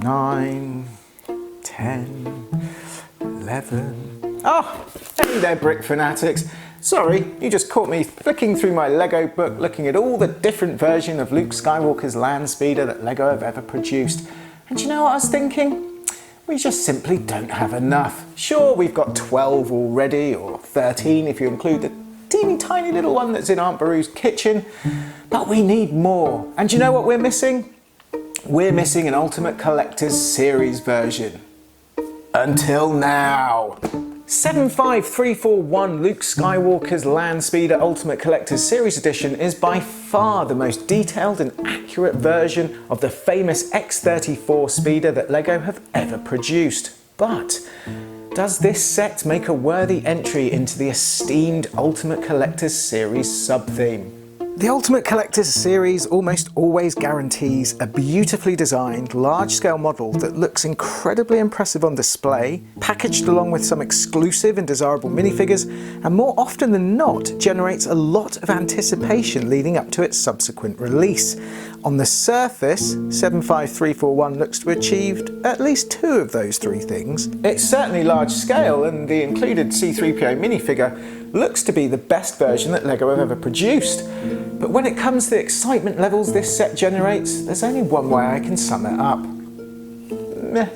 9, 10, 11. Oh, hey there, Brick Fanatics. Sorry, you just caught me flicking through my Lego book looking at all the different versions of Luke Skywalker's Landspeeder that Lego have ever produced. And you know what I was thinking? We just simply don't have enough. Sure, we've got 12 already, or 13 if you include the teeny tiny little one that's in Aunt Beru's kitchen, but we need more. And you know what we're missing? We're missing an Ultimate Collector's Series version. Until now. 75341 Luke Skywalker's Landspeeder Ultimate Collector's Series Edition is by far the most detailed and accurate version of the famous X34 Speeder that Lego have ever produced. But does this set make a worthy entry into the esteemed Ultimate Collector's Series sub-theme? The Ultimate Collector's Series almost always guarantees a beautifully designed, large-scale model that looks incredibly impressive on display, packaged along with some exclusive and desirable minifigures, and more often than not generates a lot of anticipation leading up to its subsequent release. On the surface, 75341 looks to have achieved at least two of those three things. It's certainly large scale, and the included C3PO minifigure looks to be the best version that Lego have ever produced. But when it comes to the excitement levels this set generates, there's only one way I can sum it up. Meh.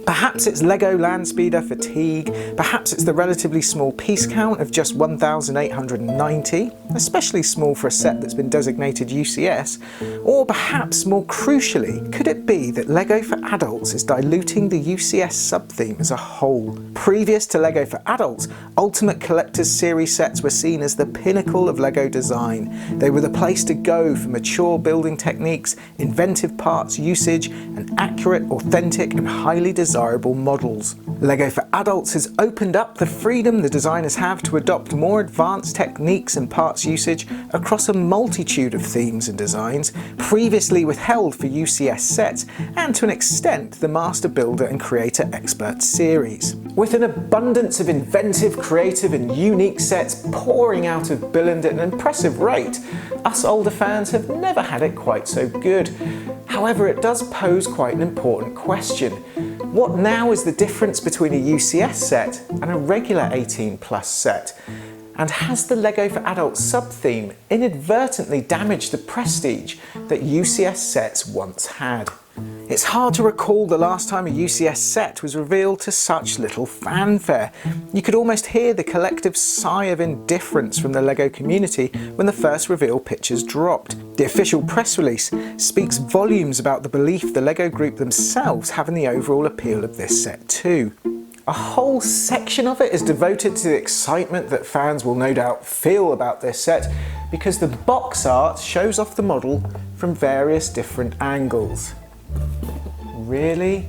Perhaps it's Lego Landspeeder fatigue, perhaps it's the relatively small piece count of just 1,890, especially small for a set that's been designated UCS, or perhaps more crucially, could it be that Lego for Adults is diluting the UCS sub-theme as a whole? Previous to Lego for Adults, Ultimate Collector's Series sets were seen as the pinnacle of Lego design. They were the place to go for mature building techniques, inventive parts usage, and accurate, authentic, and highly desirable models. Lego for Adults has opened up the freedom the designers have to adopt more advanced techniques and parts usage across a multitude of themes and designs previously withheld for UCS sets, and to an extent the Master Builder and Creator Expert series. With an abundance of inventive, creative and unique sets pouring out of Billund at an impressive rate, us older fans have never had it quite so good. However, it does pose quite an important question. What now is the difference between a UCS set and a regular 18+ set? And has the Lego for Adults sub-theme inadvertently damaged the prestige that UCS sets once had? It's hard to recall the last time a UCS set was revealed to such little fanfare. You could almost hear the collective sigh of indifference from the Lego community when the first reveal pictures dropped. The official press release speaks volumes about the belief the Lego group themselves have in the overall appeal of this set too. A whole section of it is devoted to the excitement that fans will no doubt feel about this set because the box art shows off the model from various different angles. Really?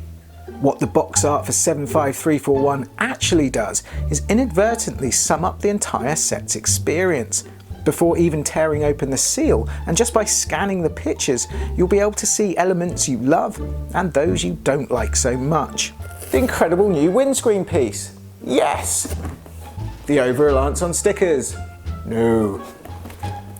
What the box art for 75341 actually does is inadvertently sum up the entire set's experience. Before even tearing open the seal, and just by scanning the pictures, you'll be able to see elements you love and those you don't like so much. The incredible new windscreen piece. Yes! The over-reliance on stickers. No.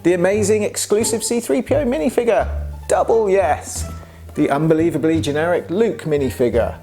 The amazing exclusive C3PO minifigure. Double yes. The unbelievably generic Luke minifigure.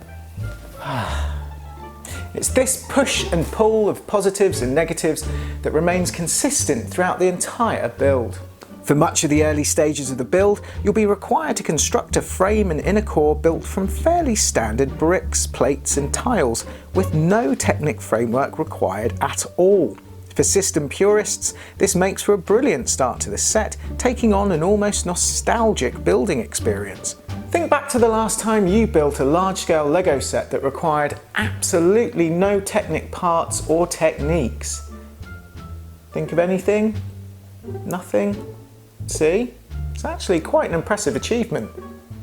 It's this push and pull of positives and negatives that remains consistent throughout the entire build. For much of the early stages of the build, you'll be required to construct a frame and inner core built from fairly standard bricks, plates and tiles, with no Technic framework required at all. For system purists, this makes for a brilliant start to the set, taking on an almost nostalgic building experience. Think back to the last time you built a large-scale Lego set that required absolutely no Technic parts or techniques. Think of anything? Nothing? See? It's actually quite an impressive achievement.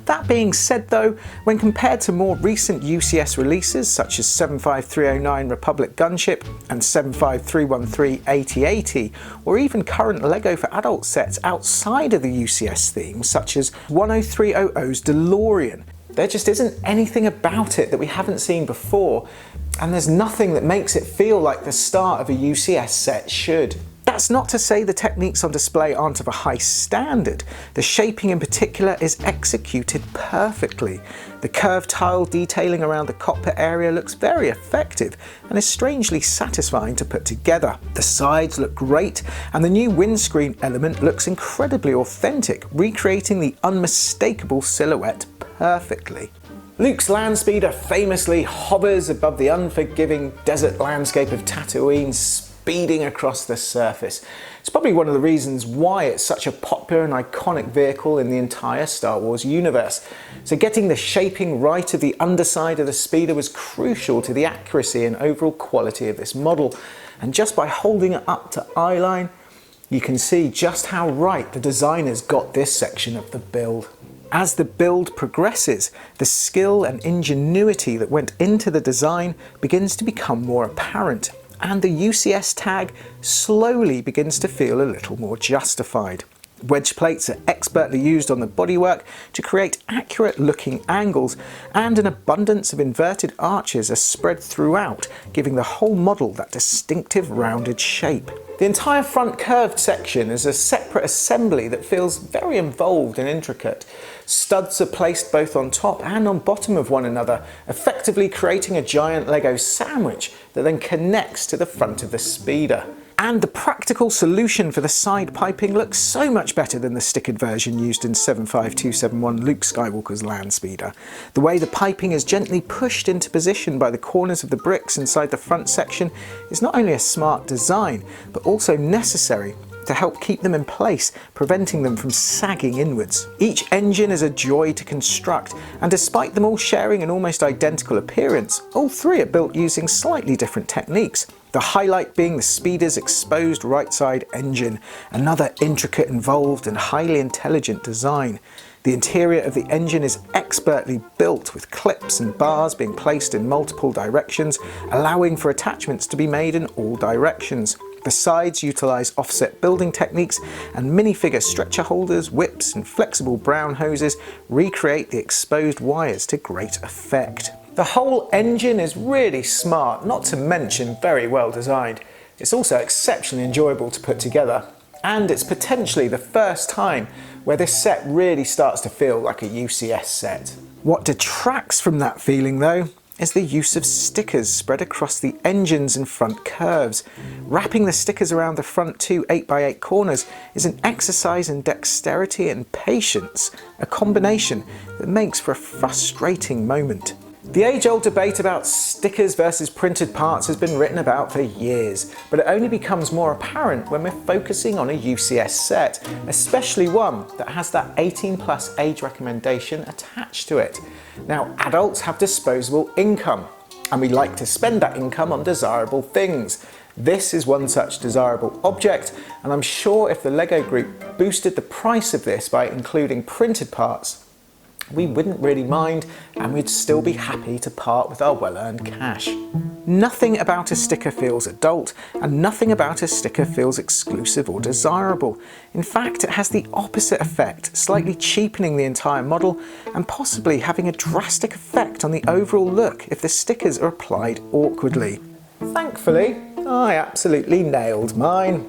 That being said though, when compared to more recent UCS releases such as 75309 Republic Gunship and 75313 8080, or even current Lego for Adults sets outside of the UCS theme such as 10300's DeLorean, there just isn't anything about it that we haven't seen before, and there's nothing that makes it feel like the start of a UCS set should. That's not to say the techniques on display aren't of a high standard. The shaping in particular is executed perfectly. The curved tile detailing around the cockpit area looks very effective and is strangely satisfying to put together. The sides look great, and the new windscreen element looks incredibly authentic, recreating the unmistakable silhouette perfectly. Luke's Landspeeder famously hovers above the unforgiving desert landscape of Tatooine, speeding across the surface. It's probably one of the reasons why it's such a popular and iconic vehicle in the entire Star Wars universe. So getting the shaping right of the underside of the speeder was crucial to the accuracy and overall quality of this model. And just by holding it up to eyeline, you can see just how right the designers got this section of the build. As the build progresses, the skill and ingenuity that went into the design begins to become more apparent, and the UCS tag slowly begins to feel a little more justified. Wedge plates are expertly used on the bodywork to create accurate looking angles, and an abundance of inverted arches are spread throughout, giving the whole model that distinctive rounded shape. The entire front curved section is a separate assembly that feels very involved and intricate. Studs are placed both on top and on bottom of one another, effectively creating a giant Lego sandwich that then connects to the front of the speeder. And the practical solution for the side piping looks so much better than the stickered version used in 75271 Luke Skywalker's Landspeeder. The way the piping is gently pushed into position by the corners of the bricks inside the front section is not only a smart design, but also necessary to help keep them in place, preventing them from sagging inwards. Each engine is a joy to construct, and despite them all sharing an almost identical appearance, all three are built using slightly different techniques. The highlight being the speeder's exposed right side engine, another intricate, involved and highly intelligent design. The interior of the engine is expertly built, with clips and bars being placed in multiple directions, allowing for attachments to be made in all directions. The sides utilise offset building techniques, and minifigure stretcher holders, whips and flexible brown hoses recreate the exposed wires to great effect. The whole engine is really smart, not to mention very well designed. It's also exceptionally enjoyable to put together, and it's potentially the first time where this set really starts to feel like a UCS set. What detracts from that feeling though is the use of stickers spread across the engines and front curves. Wrapping the stickers around the front two 8x8 corners is an exercise in dexterity and patience, a combination that makes for a frustrating moment. The age-old debate about stickers versus printed parts has been written about for years, but it only becomes more apparent when we're focusing on a UCS set, especially one that has that 18+ age recommendation attached to it. Now, adults have disposable income, and we like to spend that income on desirable things. This is one such desirable object, and I'm sure if the LEGO Group boosted the price of this by including printed parts, we wouldn't really mind, and we'd still be happy to part with our well-earned cash. Nothing about a sticker feels adult, and nothing about a sticker feels exclusive or desirable. In fact, it has the opposite effect, slightly cheapening the entire model and possibly having a drastic effect on the overall look if the stickers are applied awkwardly. Thankfully, I absolutely nailed mine,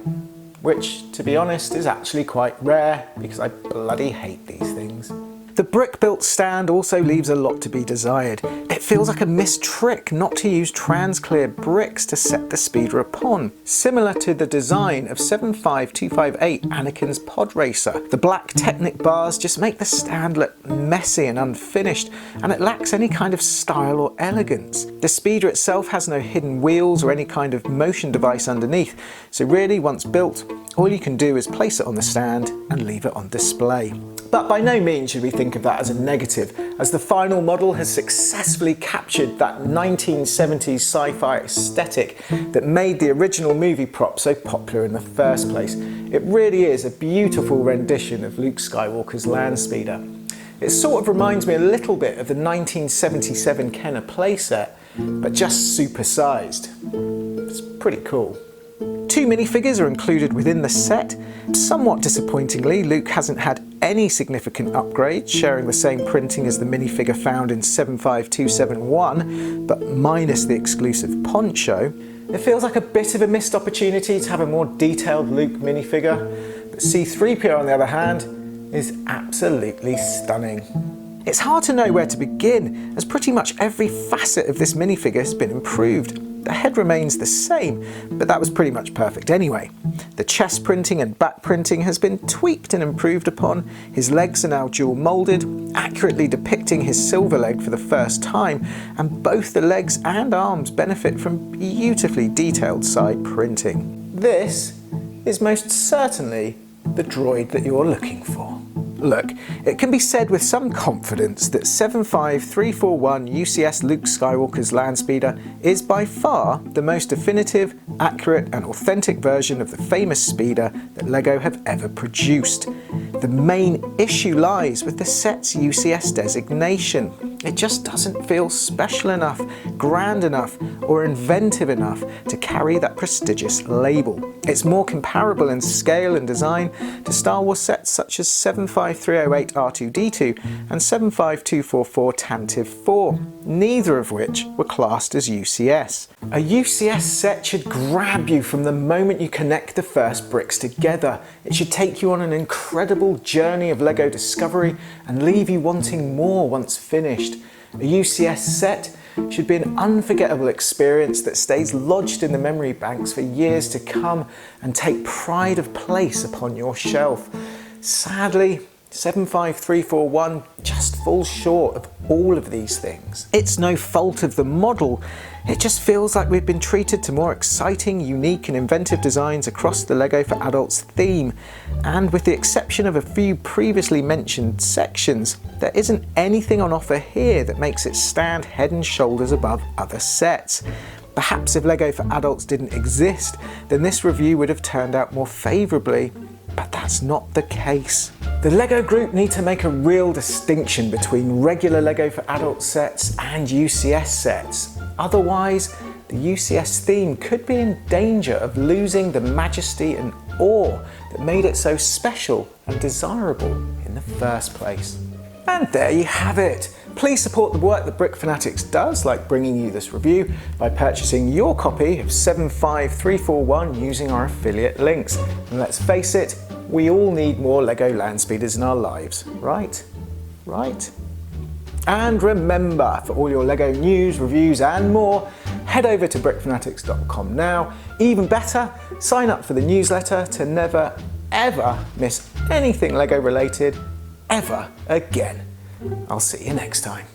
which, to be honest, is actually quite rare because I bloody hate these things. The brick-built stand also leaves a lot to be desired. It feels like a missed trick not to use trans-clear bricks to set the speeder upon, similar to the design of 75258 Anakin's Pod Racer. The black Technic bars just make the stand look messy and unfinished, and it lacks any kind of style or elegance. The speeder itself has no hidden wheels or any kind of motion device underneath, so really once built, all you can do is place it on the stand and leave it on display. But by no means should we think of that as a negative, as the final model has successfully captured that 1970s sci-fi aesthetic that made the original movie prop so popular in the first place. It really is a beautiful rendition of Luke Skywalker's Landspeeder. It sort of reminds me a little bit of the 1977 Kenner playset, but just supersized. It's pretty cool. 2 minifigures are included within the set. Somewhat disappointingly, Luke hasn't had any significant upgrades, sharing the same printing as the minifigure found in 75271, but minus the exclusive poncho. It feels like a bit of a missed opportunity to have a more detailed Luke minifigure, but C-3PO on the other hand is absolutely stunning. It's hard to know where to begin, as pretty much every facet of this minifigure has been improved. The head remains the same, but that was pretty much perfect anyway. The chest printing and back printing has been tweaked and improved upon. His legs are now dual moulded, accurately depicting his silver leg for the first time, and both the legs and arms benefit from beautifully detailed side printing. This is most certainly the droid that you're looking for. Look, it can be said with some confidence that 75341 UCS Luke Skywalker's Landspeeder is by far the most definitive, accurate and authentic version of the famous speeder that LEGO have ever produced. The main issue lies with the set's UCS designation. It just doesn't feel special enough, grand enough or inventive enough to carry that prestigious label. It's more comparable in scale and design to Star Wars sets such as 75308 R2-D2 and 75244 Tantive 4, neither of which were classed as UCS. A UCS set should grab you from the moment you connect the first bricks together. It should take you on an incredible journey of LEGO discovery and leave you wanting more once finished. A UCS set should be an unforgettable experience that stays lodged in the memory banks for years to come and take pride of place upon your shelf. Sadly, 75341 just falls short of all of these things. It's no fault of the model, it just feels like we've been treated to more exciting, unique and inventive designs across the LEGO for Adults theme, and with the exception of a few previously mentioned sections, there isn't anything on offer here that makes it stand head and shoulders above other sets. Perhaps if LEGO for Adults didn't exist, then this review would have turned out more favourably, but that's not the case. The LEGO Group need to make a real distinction between regular LEGO for Adults sets and UCS sets. Otherwise, the UCS theme could be in danger of losing the majesty and awe that made it so special and desirable in the first place. And there you have it. Please support the work that Brick Fanatics does, like bringing you this review, by purchasing your copy of 75341 using our affiliate links. And let's face it, we all need more LEGO Landspeeders in our lives, right? Right? And remember, for all your LEGO news, reviews and more, head over to brickfanatics.com now. Even better, sign up for the newsletter to never, ever miss anything LEGO related ever again. I'll see you next time.